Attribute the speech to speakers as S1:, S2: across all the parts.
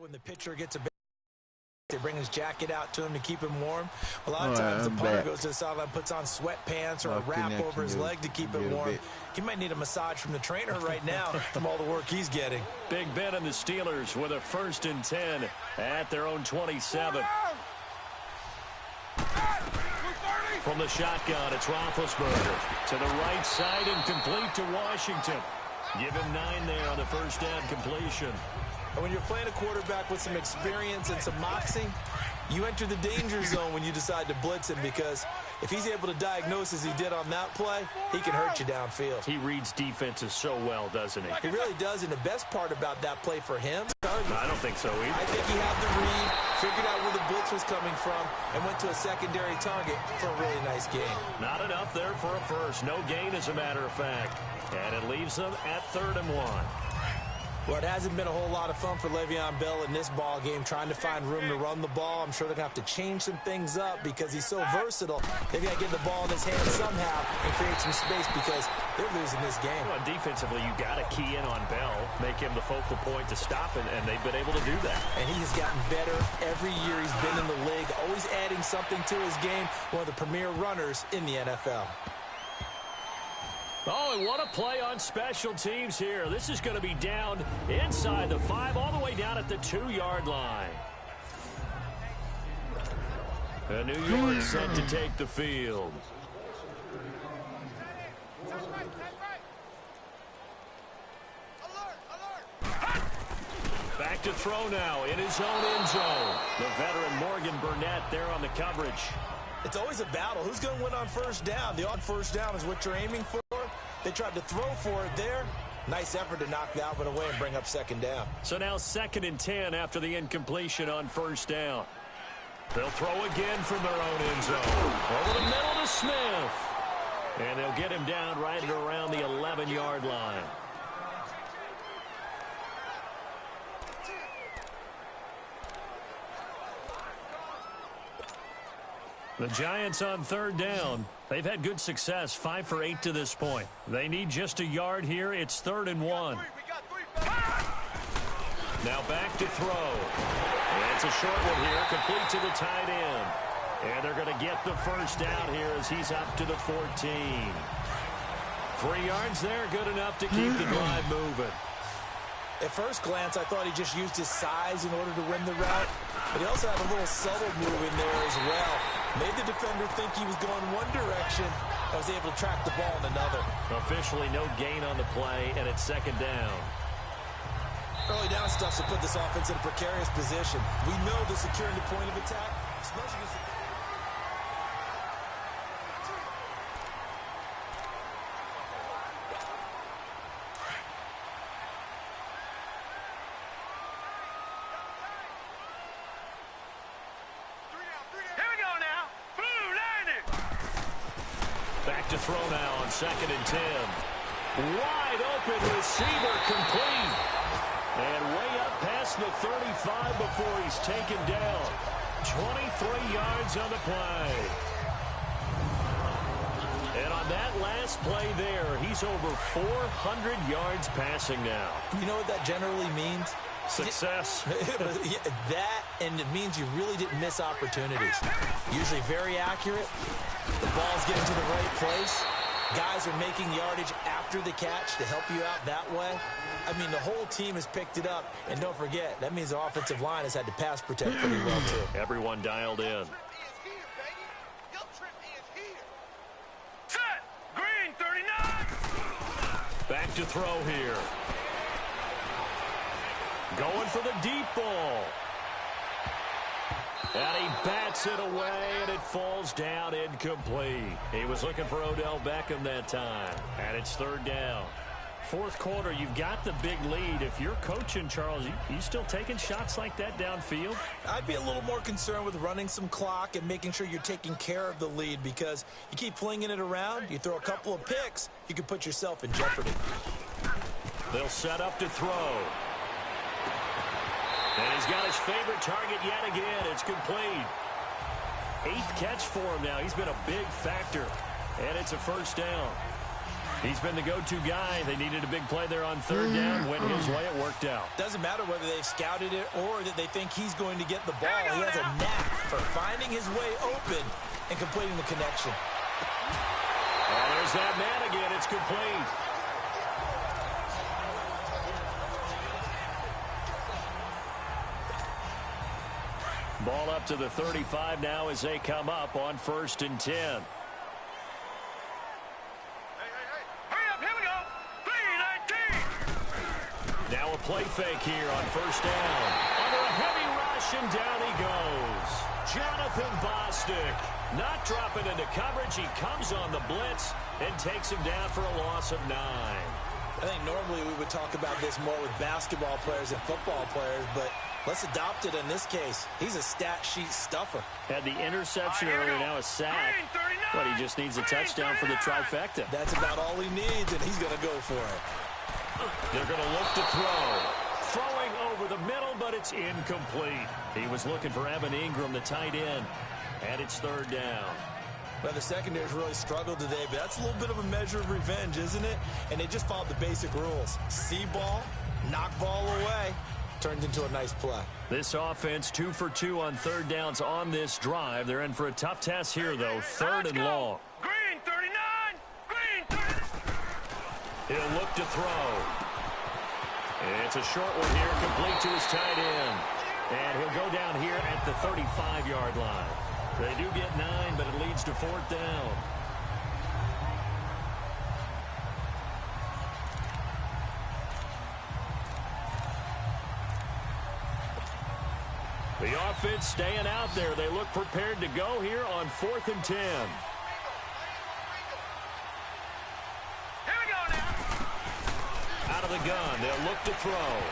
S1: When the pitcher gets a bit, they bring his jacket out to him to keep him warm. A lot of times the punter goes to the sideline, puts on sweatpants or a wrap over his leg to keep it warm. He might need a massage from the trainer right now from all the work he's getting.
S2: Big Ben and the Steelers with a 1st and 10 at their own 27. From the shotgun, it's Roethlisberger to the right side and complete to Washington. Give him 9 there on the first down completion.
S1: And when you're playing a quarterback with some experience and some moxie, you enter the danger zone when you decide to blitz him, because if he's able to diagnose as he did on that play, he can hurt you downfield.
S2: He reads defenses so well, doesn't he?
S1: He really does, and the best part about that play for him,
S2: I don't think so either.
S1: I think he had the read, figured out where the blitz was coming from, and went to a secondary target for a really nice game.
S2: Not enough there for a first. No gain, as a matter of fact. And it leaves them at 3rd and 1.
S1: Well, it hasn't been a whole lot of fun for Le'Veon Bell in this ball game, trying to find room to run the ball. I'm sure they're going to have to change some things up because he's so versatile. They've got to get the ball in his hands somehow and create some space, because they're losing this game.
S2: Well, defensively, you got to key in on Bell, make him the focal point to stop it, and they've been able to do that.
S1: And he has gotten better every year he's been in the league, always adding something to his game. One of the premier runners in the NFL.
S2: Oh, and what a play on special teams here. This is going to be down inside the 5, all the way down at the 2-yard line. And New York set to take the field. Back to throw now in his own end zone. The veteran Morgan Burnett there on the coverage.
S1: It's always a battle. Who's going to win on first down? The odd first down is what you're aiming for. They tried to throw for it there. Nice effort to knock that one away and bring up 2nd down.
S2: So now 2nd and 10 after the incompletion on first down. They'll throw again from their own end zone. Over the middle to Smith. And they'll get him down right at around the 11-yard line. The Giants on 3rd down. They've had good success, 5 for 8 to this point. They need just a yard here. It's 3rd and 1. Now back to throw. And it's a short one here, complete to the tight end. And they're going to get the first down here as he's up to the 14. 3 yards there, good enough to keep the drive moving.
S1: At first glance, I thought he just used his size in order to win the route, but he also had a little subtle move in there as well. Made the defender think he was going one direction and was able to track the ball in another.
S2: Officially no gain on the play, and it's 2nd down.
S1: Early down stuff to put this offense in a precarious position. We know the securing the point of attack, especially against the...
S2: To throw now on 2nd and 10. Wide open receiver, complete. And way up past the 35 before he's taken down. 23 yards on the play. And on that last play there, he's over 400 yards passing now.
S1: You know what that generally means?
S2: Success.
S1: That, and it means you really didn't miss opportunities. Usually very accurate. The ball's getting to the right place. Guys are making yardage after the catch to help you out that way. I mean, the whole team has picked it up. And don't forget, that means the offensive line has had to pass protect pretty well, too.
S2: Everyone dialed in.
S3: Set! Green, 39!
S2: Back to throw here. Going for the deep ball. And he bats it away, and it falls down incomplete. He was looking for Odell Beckham that time, and it's 3rd down. 4th quarter, you've got the big lead. If you're coaching, Charles, you still taking shots like that downfield?
S1: I'd be a little more concerned with running some clock and making sure you're taking care of the lead, because you keep flinging it around, you throw a couple of picks, you can put yourself in jeopardy.
S2: They'll set up to throw. And he's got his favorite target yet again. It's complete. 8th catch for him now. He's been a big factor. And it's a first down. He's been the go-to guy. They needed a big play there on third down. Went his way. It worked out.
S1: Doesn't matter whether they've scouted it or that they think he's going to get the ball. He has a knack for finding his way open and completing the connection.
S2: Oh, there's that man again. It's complete. Ball up to the 35 now as they come up on 1st and 10.
S3: Hurry up, here we go. 3-19.
S2: Now a play fake here on 1st down. Under a heavy rush, and down he goes. Jonathan Bostic not dropping into coverage. He comes on the blitz and takes him down for a loss of 9.
S1: I think normally we would talk about this more with basketball players and football players, but let's adopt it in this case. He's a stat sheet stuffer.
S2: Had the interception earlier, now a sack. But he just needs a touchdown for the trifecta.
S1: That's about all he needs, and he's going to go for it.
S2: They're going to look to throw. Throwing over the middle, but it's incomplete. He was looking for Evan Ingram, the tight end. And it's 3rd down.
S1: Well, the secondary's really struggled today, but that's a little bit of a measure of revenge, isn't it? And they just followed the basic rules. See ball, knock ball away. Turned into a nice play.
S2: This offense 2 for 2 on 3rd downs on this drive. They're in for a tough test here, though. 3rd and long.
S3: Green 39. Green 39.
S2: He'll look to throw. It's a short one here, complete to his tight end. And he'll go down here at the 35-yard line. They do get 9, but it leads to 4th down. The offense staying out there. They look prepared to go here on 4th and 10.
S3: Here we go now.
S2: Out of the gun, they'll look to throw.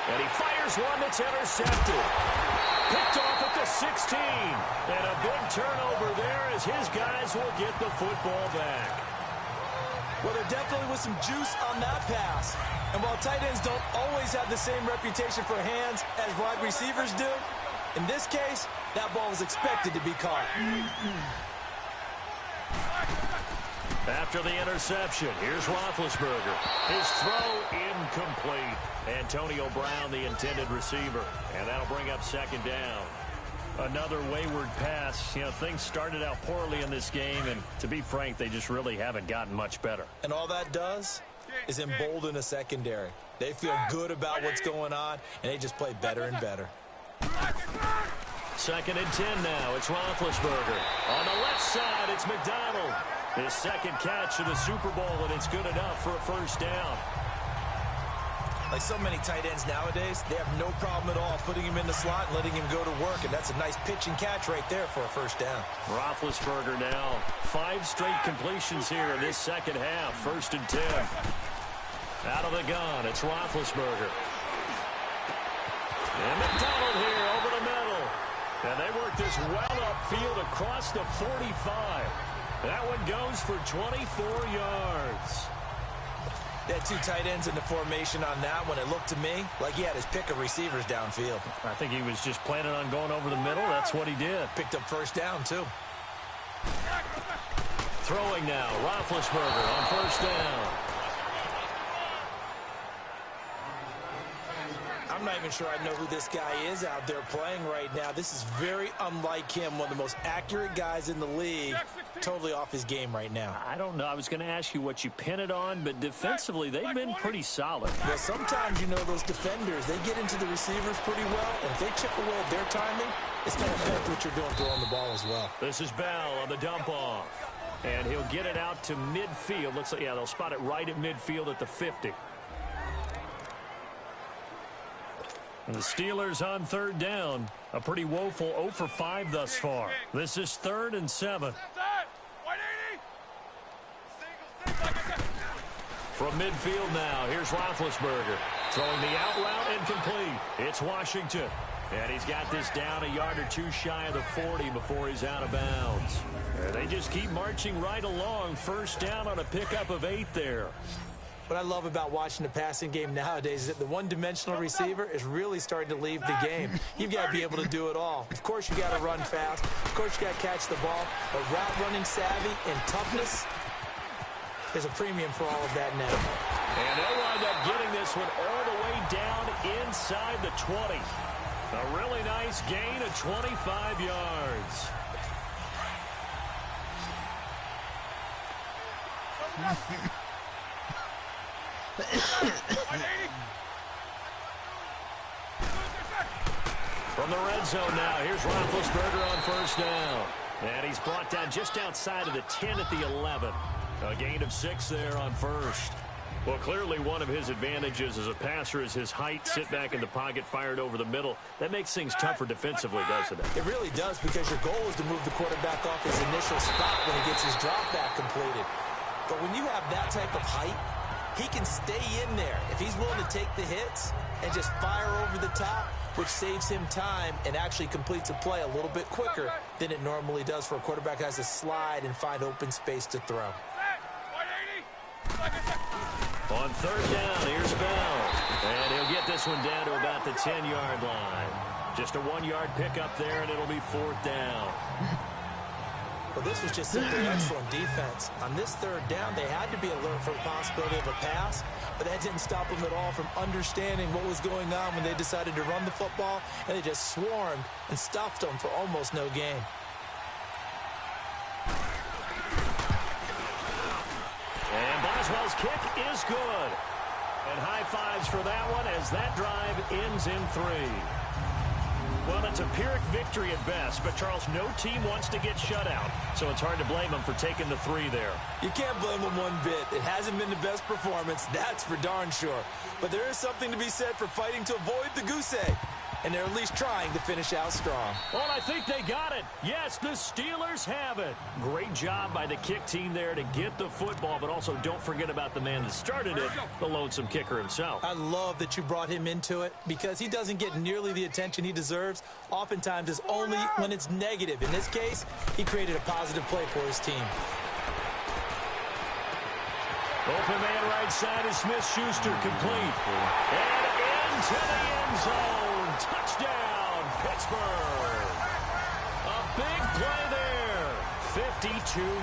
S2: And he fires one that's intercepted. Picked off at the 16. And a big turnover there as his guys will get the football back.
S1: Well, there definitely was some juice on that pass. And while tight ends don't always have the same reputation for hands as wide receivers do, in this case, that ball was expected to be caught.
S2: After the interception, here's Roethlisberger. His throw incomplete. Antonio Brown, the intended receiver. And that'll bring up 2nd down. Another wayward pass. You know, things started out poorly in this game, and to be frank, they just really haven't gotten much better.
S1: And all that does is embolden a secondary. They feel good about what's going on, and they just play better and better.
S2: 2nd and 10 now. It's Roethlisberger. On the left side, it's McDonald. His 2nd catch of the Super Bowl, and it's good enough for a 1st down.
S1: Like so many tight ends nowadays, they have no problem at all putting him in the slot and letting him go to work, and that's a nice pitch and catch right there for a 1st down.
S2: Roethlisberger now. 5 straight completions here in this 2nd half. 1st and 10. Out of the gun, it's Roethlisberger. And McDonald here over the middle. And they work this well upfield across the 45. That one goes for 24 yards.
S1: They had 2 tight ends in the formation on that one. It looked to me like he had his pick of receivers downfield.
S2: I think he was just planning on going over the middle. That's what he did.
S1: Picked up 1st down, too.
S2: Throwing now, Roethlisberger on 1st down.
S1: I'm not even sure I know who this guy is out there playing right now. This is very unlike him, one of the most accurate guys in the league. Totally off his game right now.
S2: I don't know. I was going to ask you what you pin it on, but defensively, they've been pretty solid.
S1: Well, sometimes, you know, those defenders, they get into the receivers pretty well, and if they chip away at their timing, it's going to affect what you're doing throwing the ball as well.
S2: This is Bell on the dump off, and he'll get it out to midfield. Looks like, yeah, they'll spot it right at midfield at the 50. And the Steelers on 3rd down. A pretty woeful 0 for 5 thus far. This is 3rd and 7. From midfield now, here's Roethlisberger. Throwing the out route incomplete. It's Washington. And he's got this down a yard or 2 shy of the 40 before he's out of bounds. And they just keep marching right along. 1st down on a pickup of 8 there.
S1: What I love about watching the passing game nowadays is that the one-dimensional receiver is really starting to leave the game. You've got to be able to do it all. Of course, you got to run fast. Of course, you got to catch the ball. But route running savvy and toughness, There's a premium for all of that now.
S2: And they'll wind up getting this one all the way down inside the 20. A really nice gain of 25 yards. From the red zone now, here's Roethlisberger on first down. And he's brought down just outside of the 10 at the 11. A gain of 6 there on first. Well, clearly one of his advantages as a passer is his height. Sit back in the pocket, fired over the middle. That makes things tougher defensively, doesn't it?
S1: It really does, because your goal is to move the quarterback off his initial spot when he gets his drop back completed. But when you have that type of height, he can stay in there if he's willing to take the hits and just fire over the top, which saves him time and actually completes a play a little bit quicker than it normally does for a quarterback who has to slide and find open space to throw.
S2: On third down, here's Bell. And he'll get this one down to about the 10-yard line. Just a 1-yard pickup there, and it'll be fourth down.
S1: Well, this was just simply excellent defense. On this third down, they had to be alert for the possibility of a pass, but that didn't stop them at all from understanding what was going on when they decided to run the football, and they just swarmed and stuffed them for almost no gain.
S2: And Boswell's kick is good. And high fives for that one as that drive ends in 3. Well, it's a Pyrrhic victory at best, but Charles, no team wants to get shut out, so it's hard to blame them for taking the 3 there.
S1: You can't blame them one bit. It hasn't been the best performance, that's for darn sure. But there is something to be said for fighting to avoid the goose egg, and they're at least trying to finish out strong.
S2: Well, I think they got it. Yes, the Steelers have it. Great job by the kick team there to get the football, but also don't forget about the man that started it, the lonesome kicker himself.
S1: I love that you brought him into it, because he doesn't get nearly the attention he deserves. Oftentimes it's only when it's negative. In this case, he created a positive play for his team.
S2: Open man right side is Smith-Schuster, complete. And into the end zone. Touchdown, Pittsburgh. A big play there. 52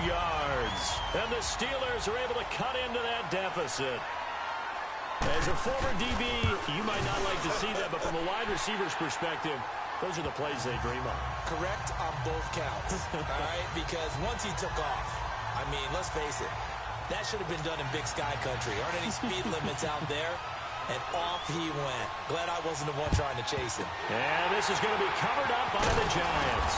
S2: yards. And the Steelers are able to cut into that deficit. As a former DB, you might not like to see that, but from a wide receiver's perspective, those are the plays they dream of.
S1: Correct on both counts, all right? Because once he took off, I mean, let's face it, that should have been done in Big Sky Country. Aren't any speed limits out there? And off he went. Glad I wasn't the one trying to chase him.
S2: And this is going to be covered up by the Giants.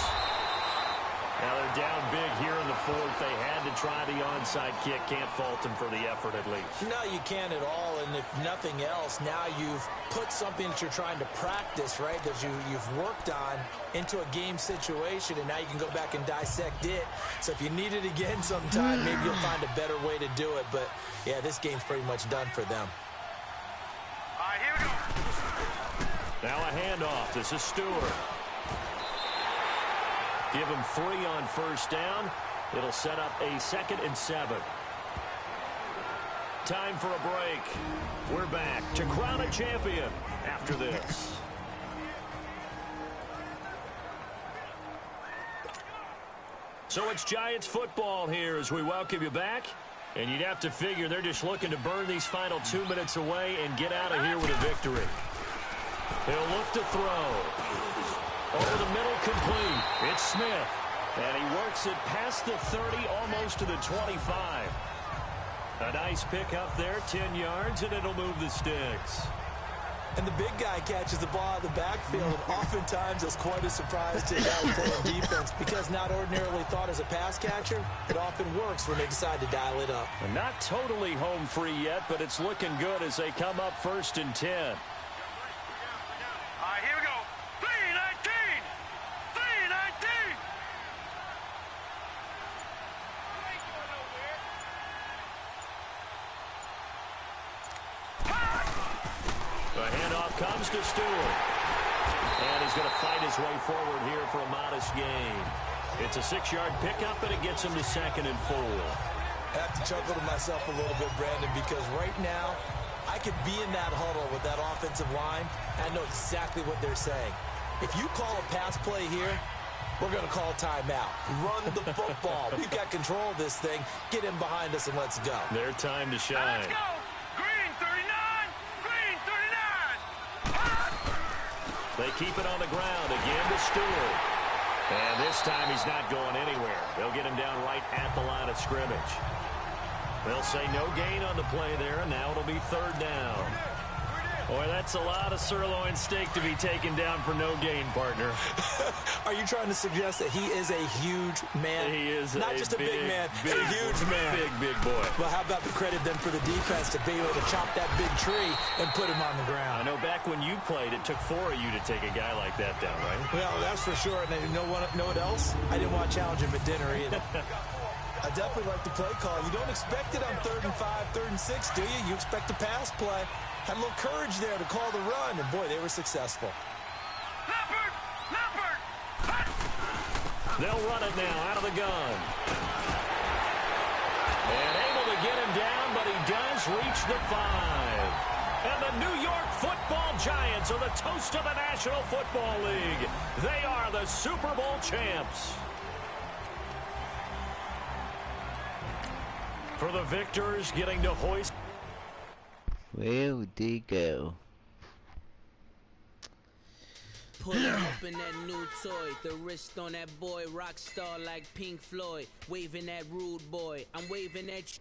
S2: Now they're down big here in the fourth. They had to try the onside kick. Can't fault them for the effort at least.
S1: No, you can't at all. And if nothing else, now you've put something that you're trying to practice, right, that you've worked on into a game situation, and now you can go back and dissect it. So if you need it again sometime, maybe you'll find a better way to do it. But, yeah, this game's pretty much done for them.
S3: All right, here we go.
S2: Now a handoff. This is Stewart. Give him 3 on first down. It'll set up a 2nd and 7. Time for a break. We're back to crown a champion after this. So it's Giants football here as we welcome you back. And you'd have to figure they're just looking to burn these final 2 minutes away and get out of here with a victory. He'll look to throw. Over the middle, complete. It's Smith. And he works it past the 30, almost to the 25. A nice pick up there, 10 yards, and it'll move the sticks.
S1: And the big guy catches the ball out of the backfield, and oftentimes it's quite a surprise to the guy playing defense, because not ordinarily thought as a pass catcher, it often works when they decide to dial it up.
S2: And not totally home free yet, but it's looking good as they come up 1st and 10.
S3: All right, here we go. 3-19. 3-19.
S2: The handoff comes to Stewart. And he's going to fight his way forward here for a modest gain. It's a 6-yard pickup, and it gets him to 2nd and 4.
S1: I have to chuckle to myself a little bit, Brandon, because right now I could be in that huddle with that offensive line, and I know exactly what they're saying. If you call a pass play here, We're going to call timeout. Run the football. We've got control of this thing. Get him behind us and let's go.
S2: Their time to shine.
S3: Let's go. Green 39. Green 39.
S2: They keep it on the ground again to Stewart. And this time he's not going anywhere. They'll get him down right at the line of scrimmage. They'll say no gain on the play there, and now it'll be third down. Boy, that's a lot of sirloin steak to be taken down for no gain, partner.
S1: Are you trying to suggest that he is a huge man?
S2: He is
S1: not just a big man, a huge man.
S2: Big boy.
S1: Well, how about the credit then for the defense to be able to chop that big tree and put him on the ground?
S2: I know back when you played, it took 4 of you to take a guy like that down, right?
S1: Well, that's for sure. And you know what else? I didn't want to challenge him at dinner either. I definitely like the play call. You don't expect it on 3rd and 5, 3rd and 6, do you? You expect a pass play. Had a little courage there to call the run, and boy, they were successful.
S3: Leopard!
S2: They'll run it now out of the gun. And able to get him down, but he does reach the 5. And the New York Football Giants are the toast of the National Football League. They are the Super Bowl champs. For the victors, getting to hoist.
S4: Where would they go?
S5: Pull up in that new toy, the wrist on that boy, rock star like Pink Floyd, waving that rude boy. I'm waving at you.